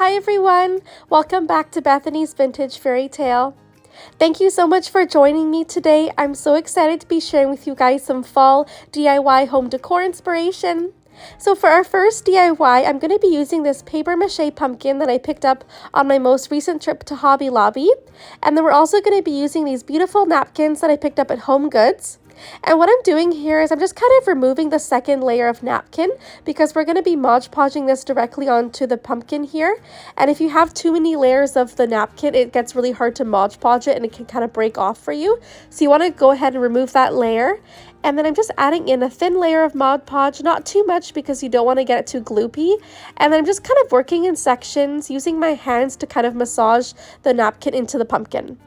Hi everyone! Welcome back to Bethany's Vintage Fairy Tale. Thank you so much for joining me today. I'm so excited to be sharing with you guys some fall DIY home decor inspiration. So for our first DIY, I'm going to be using this paper mache pumpkin that I picked up on my most recent trip to Hobby Lobby. And then we're also going to be using these beautiful napkins that I picked up at Home Goods. And what I'm doing here is I'm just kind of removing the second layer of napkin because we're going to be Mod Podging this directly onto the pumpkin here. And if you have too many layers of the napkin, it gets really hard to Mod Podge it and it can kind of break off for you. So you want to go ahead and remove that layer. And then I'm just adding in a thin layer of Mod Podge, not too much because you don't want to get it too gloopy. And then I'm just kind of working in sections using my hands to kind of massage the napkin into the pumpkin.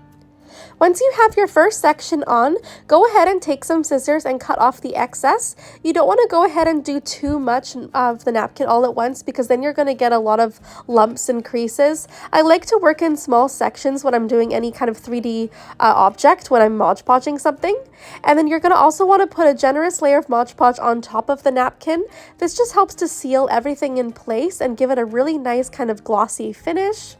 Once you have your first section on, go ahead and take some scissors and cut off the excess. You don't want to go ahead and do too much of the napkin all at once because then you're going to get a lot of lumps and creases. I like to work in small sections when I'm doing any kind of 3D object when I'm Mod Podging something. And then you're going to also want to put a generous layer of Mod Podge on top of the napkin. This just helps to seal everything in place and give it a really nice kind of glossy finish.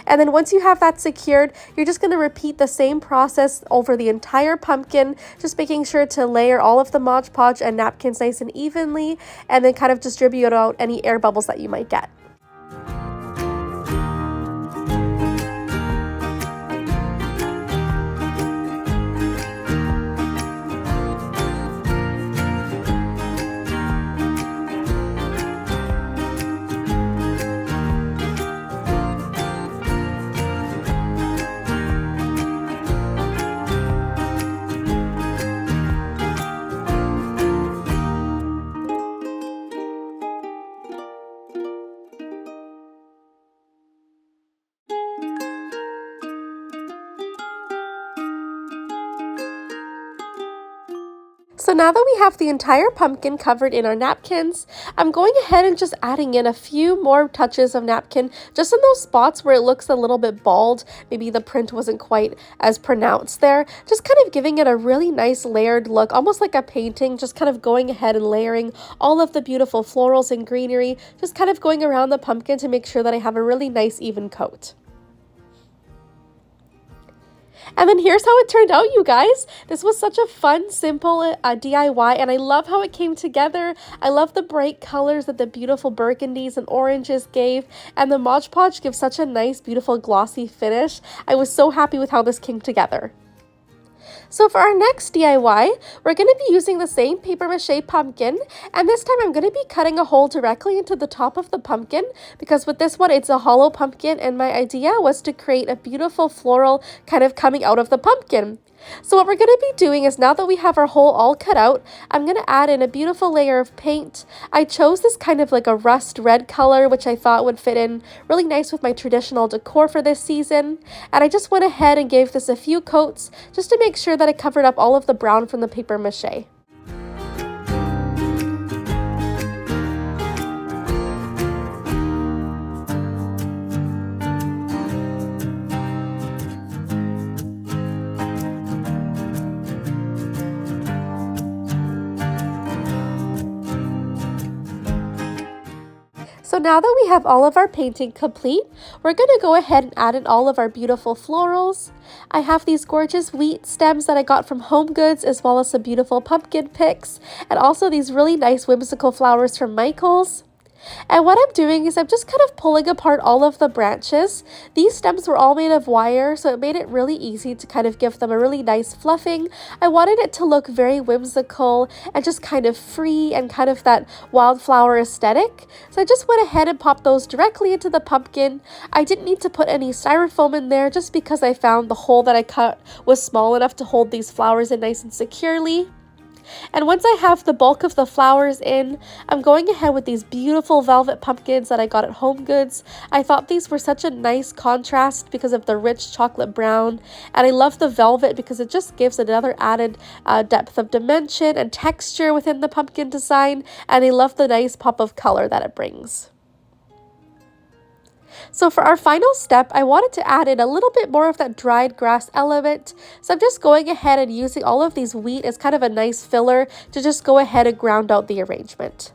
And then once you have that secured, you're just going to repeat the same process over the entire pumpkin, just making sure to layer all of the Mod Podge and napkins nice and evenly, and then kind of distribute out any air bubbles that you might get. So now that we have the entire pumpkin covered in our napkins, I'm going ahead and just adding in a few more touches of napkin just in those spots where it looks a little bit bald. Maybe the print wasn't quite as pronounced there. Just kind of giving it a really nice layered look, almost like a painting, just kind of going ahead and layering all of the beautiful florals and greenery, just kind of going around the pumpkin to make sure that I have a really nice even coat. And then here's how it turned out, you guys. This was such a fun, simple DIY, and I love how it came together. I love the bright colors that the beautiful burgundies and oranges gave, and the Mod Podge gives such a nice, beautiful, glossy finish. I was so happy with how this came together. So for our next DIY, we're going to be using the same paper mache pumpkin, and this time I'm going to be cutting a hole directly into the top of the pumpkin because with this one it's a hollow pumpkin and my idea was to create a beautiful floral kind of coming out of the pumpkin. So what we're going to be doing is now that we have our hole all cut out, I'm going to add in a beautiful layer of paint. I chose this kind of like a rust red color, which I thought would fit in really nice with my traditional decor for this season. And I just went ahead and gave this a few coats just to make sure that it covered up all of the brown from the paper mache. So now that we have all of our painting complete, we're going to go ahead and add in all of our beautiful florals. I have these gorgeous wheat stems that I got from Home Goods, as well as some beautiful pumpkin picks, and also these really nice whimsical flowers from Michael's. And what I'm doing is I'm just kind of pulling apart all of the branches. These stems were all made of wire, so it made it really easy to kind of give them a really nice fluffing. I wanted it to look very whimsical and just kind of free and kind of that wildflower aesthetic. So I just went ahead and popped those directly into the pumpkin. I didn't need to put any styrofoam in there just because I found the hole that I cut was small enough to hold these flowers in nice and securely. And once I have the bulk of the flowers in, I'm going ahead with these beautiful velvet pumpkins that I got at Home Goods. I thought these were such a nice contrast because of the rich chocolate brown, and I love the velvet because it just gives another added depth of dimension and texture within the pumpkin design, and I love the nice pop of color that it brings. So for our final step, I wanted to add in a little bit more of that dried grass element. So I'm just going ahead and using all of these wheat as kind of a nice filler to just go ahead and ground out the arrangement.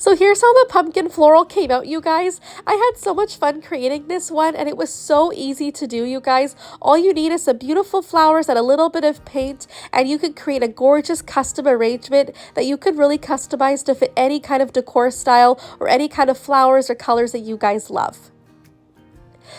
So here's how the pumpkin floral came out, you guys. I had so much fun creating this one, and it was so easy to do, you guys. All you need is some beautiful flowers and a little bit of paint, and you can create a gorgeous custom arrangement that you could really customize to fit any kind of decor style or any kind of flowers or colors that you guys love.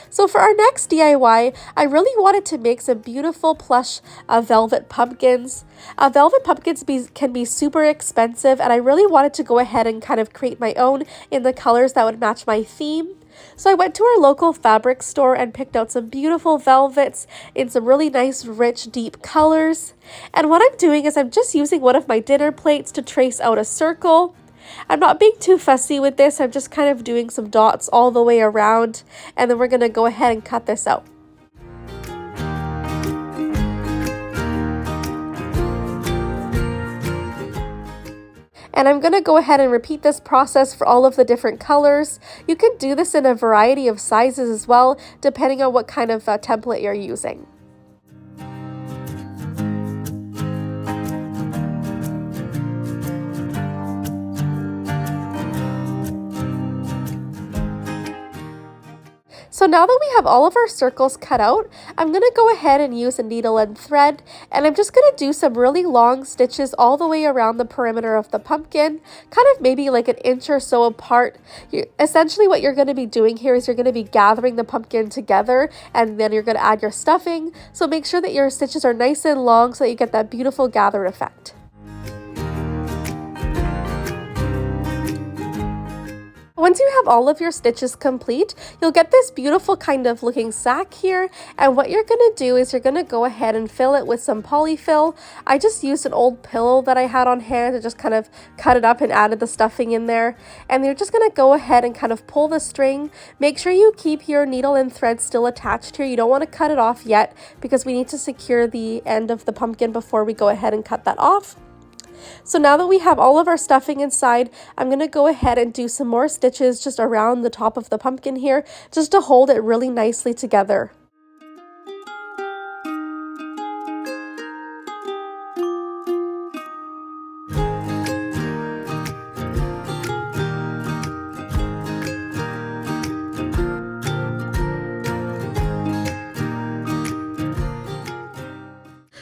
So for our next DIY, I really wanted to make some beautiful plush velvet pumpkins. Velvet pumpkins can be super expensive, and I really wanted to go ahead and kind of create my own in the colors that would match my theme. So I went to our local fabric store and picked out some beautiful velvets in some really nice, rich, deep colors. And what I'm doing is I'm just using one of my dinner plates to trace out a circle. I'm not being too fussy with this. I'm just kind of doing some dots all the way around, and then we're going to go ahead and cut this out. And I'm going to go ahead and repeat this process for all of the different colors. You can do this in a variety of sizes as well, depending on what kind of template you're using. So now that we have all of our circles cut out, I'm going to go ahead and use a needle and thread, and I'm just going to do some really long stitches all the way around the perimeter of the pumpkin, kind of maybe like an inch or so apart. Essentially what you're going to be doing here is you're going to be gathering the pumpkin together, and then you're going to add your stuffing. So make sure that your stitches are nice and long so that you get that beautiful gathered effect. Once you have all of your stitches complete, you'll get this beautiful kind of looking sack here, and what you're going to do is you're going to go ahead and fill it with some polyfill. I just used an old pillow that I had on hand and just kind of cut it up and added the stuffing in there, and you're just going to go ahead and kind of pull the string. Make sure you keep your needle and thread still attached here. You don't want to cut it off yet because we need to secure the end of the pumpkin before we go ahead and cut that off. So now that we have all of our stuffing inside, I'm going to go ahead and do some more stitches just around the top of the pumpkin here, just to hold it really nicely together.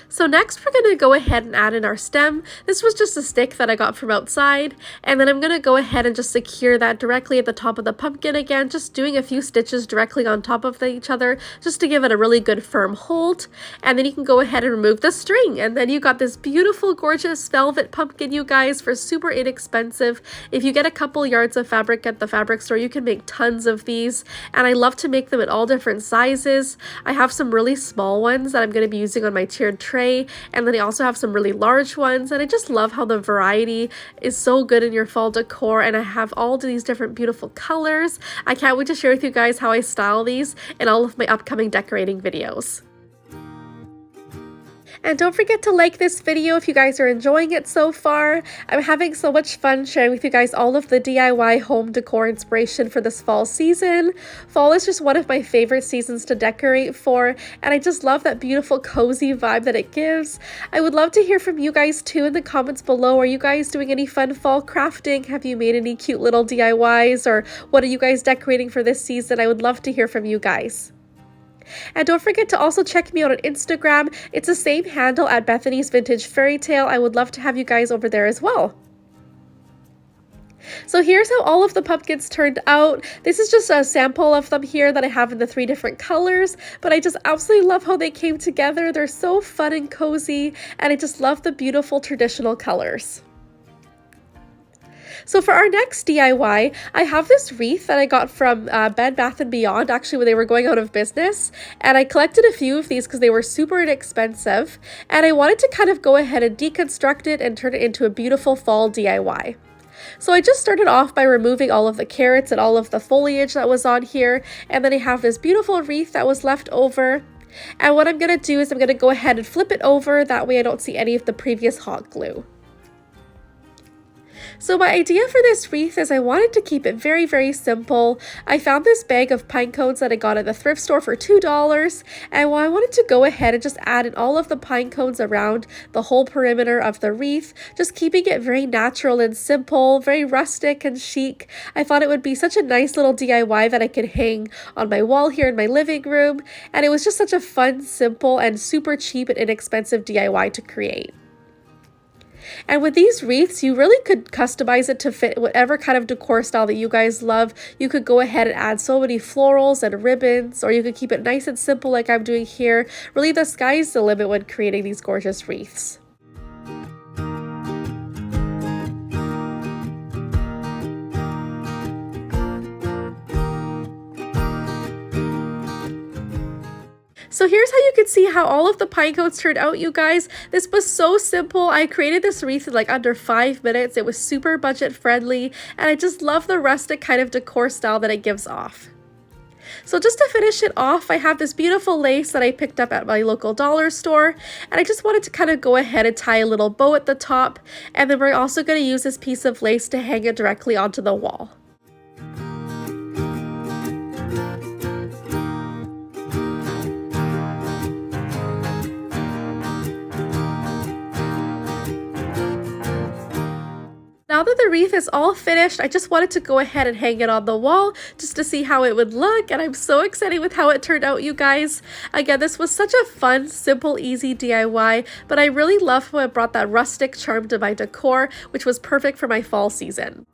So next we're going to go ahead and add in our stem. This was just a stick that I got from outside, and then I'm going to go ahead and just secure that directly at the top of the pumpkin again, just doing a few stitches directly on top of each other just to give it a really good firm hold. And then you can go ahead and remove the string, and then you got this beautiful gorgeous velvet pumpkin, you guys, for super inexpensive. If you get a couple yards of fabric at the fabric store, you can make tons of these, and I love to make them in all different sizes. I have some really small ones that I'm going to be using on my tiered tray, and then I also have some really large ones, and I just love how the variety is so good in your fall decor, and I have all these different beautiful colors. I can't wait to share with you guys how I style these in all of my upcoming decorating videos. And don't forget to like this video if you guys are enjoying it so far. I'm having so much fun sharing with you guys all of the DIY home decor inspiration for this fall season. Fall is just one of my favorite seasons to decorate for, and I just love that beautiful cozy vibe that it gives. I would love to hear from you guys too in the comments below. Are you guys doing any fun fall crafting? Have you made any cute little DIYs, or what are you guys decorating for this season? I would love to hear from you guys. And don't forget to also check me out on Instagram. It's the same handle at Bethanysvintagefairytale. I would love to have you guys over there as well. So here's how all of the pumpkins turned out. This is just a sample of them here that I have in the 3 different colors, but I just absolutely love how they came together. They're so fun and cozy, and I just love the beautiful traditional colors. So for our next DIY, I have this wreath that I got from Bed Bath & Beyond, actually when they were going out of business, and I collected a few of these because they were super inexpensive, and I wanted to kind of go ahead and deconstruct it and turn it into a beautiful fall DIY. So I just started off by removing all of the carrots and all of the foliage that was on here, and then I have this beautiful wreath that was left over. And what I'm going to do is I'm going to go ahead and flip it over, that way I don't see any of the previous hot glue. So my idea for this wreath is I wanted to keep it very, very simple. I found this bag of pine cones that I got at the thrift store for $2, and I wanted to go ahead and just add in all of the pine cones around the whole perimeter of the wreath, just keeping it very natural and simple, very rustic and chic. I thought it would be such a nice little DIY that I could hang on my wall here in my living room, and it was just such a fun, simple, and super cheap and inexpensive DIY to create. And with these wreaths, you really could customize it to fit whatever kind of decor style that you guys love. You could go ahead and add so many florals and ribbons, or you could keep it nice and simple like I'm doing here. Really, the sky's the limit when creating these gorgeous wreaths. So here's how you can see how all of the pine cones turned out, you guys. This was so simple. I created this wreath in like under 5 minutes. It was super budget friendly, and I just love the rustic kind of decor style that it gives off. So just to finish it off, I have this beautiful lace that I picked up at my local dollar store, and I just wanted to kind of go ahead and tie a little bow at the top, and then we're also going to use this piece of lace to hang it directly onto the wall. Now that the wreath is all finished, I just wanted to go ahead and hang it on the wall just to see how it would look, and I'm so excited with how it turned out, you guys. Again, this was such a fun, simple, easy DIY, but I really love how it brought that rustic charm to my decor, which was perfect for my fall season.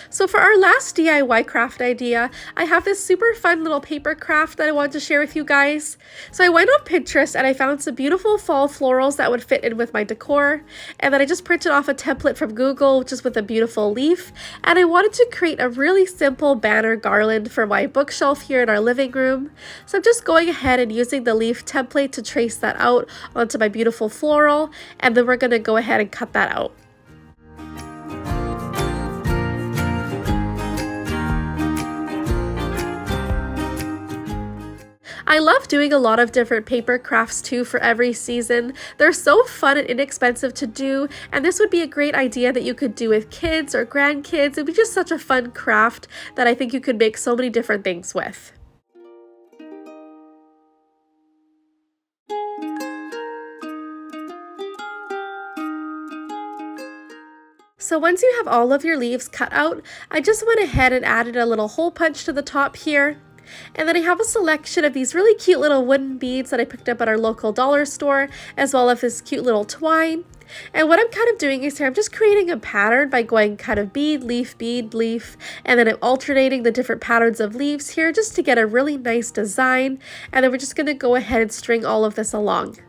So for our last DIY craft idea, I have this super fun little paper craft that I wanted to share with you guys. So I went on Pinterest and I found some beautiful fall florals that would fit in with my decor. And then I just printed off a template from Google, just with a beautiful leaf. And I wanted to create a really simple banner garland for my bookshelf here in our living room. So I'm just going ahead and using the leaf template to trace that out onto my beautiful floral. And then we're going to go ahead and cut that out. I love doing a lot of different paper crafts too for every season. They're so fun and inexpensive to do, and this would be a great idea that you could do with kids or grandkids. It'd be just such a fun craft that I think you could make so many different things with. So once you have all of your leaves cut out, I just went ahead and added a little hole punch to the top here. And then I have a selection of these really cute little wooden beads that I picked up at our local dollar store, as well as this cute little twine. And what I'm kind of doing is here, I'm just creating a pattern by going kind of bead, leaf, and then I'm alternating the different patterns of leaves here just to get a really nice design. And then we're just going to go ahead and string all of this along.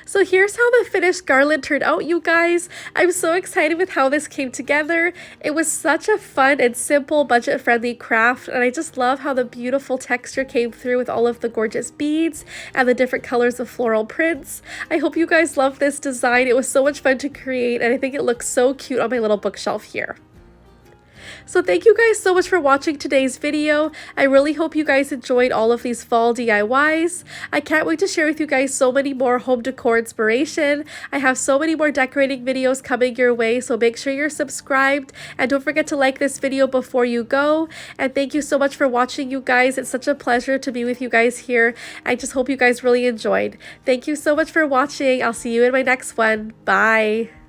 So here's how the finished garland turned out, you guys. I'm so excited with how this came together. It was such a fun and simple, budget-friendly craft, and I just love how the beautiful texture came through with all of the gorgeous beads and the different colors of floral prints. I hope you guys love this design. It was so much fun to create, and I think it looks so cute on my little bookshelf here. So thank you guys so much for watching today's video. I really hope you guys enjoyed all of these fall DIYs. I can't wait to share with you guys so many more home decor inspiration. I have so many more decorating videos coming your way, so make sure you're subscribed and don't forget to like this video before you go. And thank you so much for watching, you guys. It's such a pleasure to be with you guys here. I just hope you guys really enjoyed. Thank you so much for watching. I'll see you in my next one. Bye.